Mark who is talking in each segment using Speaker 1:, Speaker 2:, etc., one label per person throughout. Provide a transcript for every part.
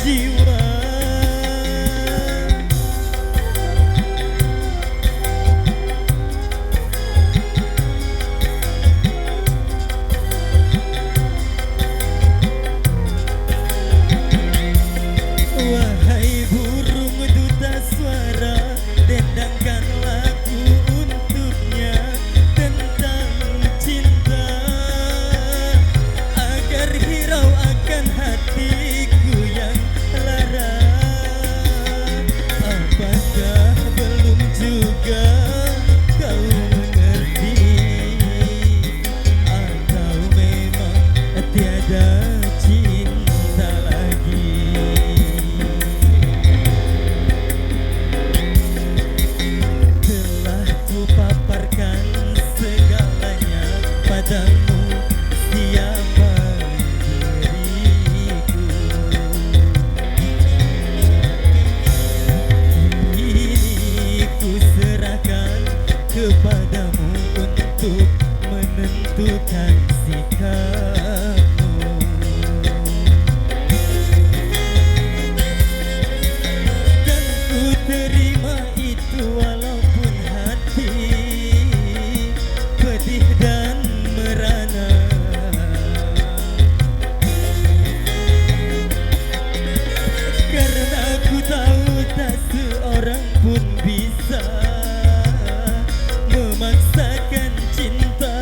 Speaker 1: jiwa. Wahai burung duta suara, dendangkan lagu untuknya tentang cinta, agar hirau akan hatiku yang lara. Apakah belum juga kau mengerti, atau memang tiada cinta lagi? Telah kupaparkan segalanya padamu, siapa diriku. Kini ku serahkan kepadamu untuk menentukan sikapmu. Dan ku terima itu walaupun hati pedih dan merana. Karena ku tahu tak seorang pun bisa memaksakan cinta.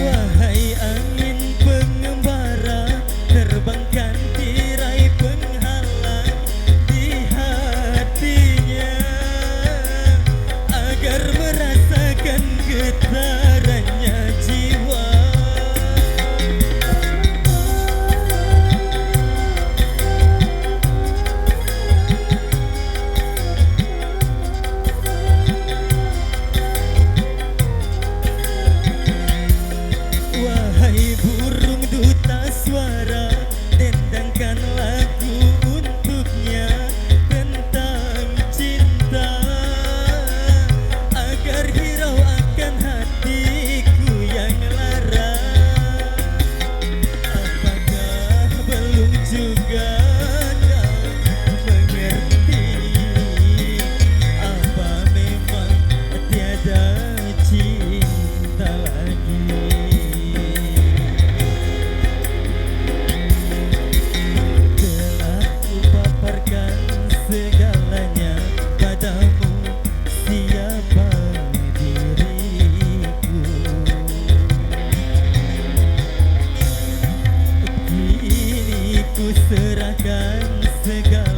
Speaker 1: Wahai angin pengembara, terbangkan tirai penghalang di hatinya, agar merasakan getarannya jiwa. Wahai burung duta suara, dendangkan lagu untuknya tentang cinta, agar hirau akan hatiku yang lara. Apakah belum juga kau mengerti, apa memang tiada cinta lagi? Telah kupaparkan segalanya padamu, siapa diriku. Kini ku serahkan segala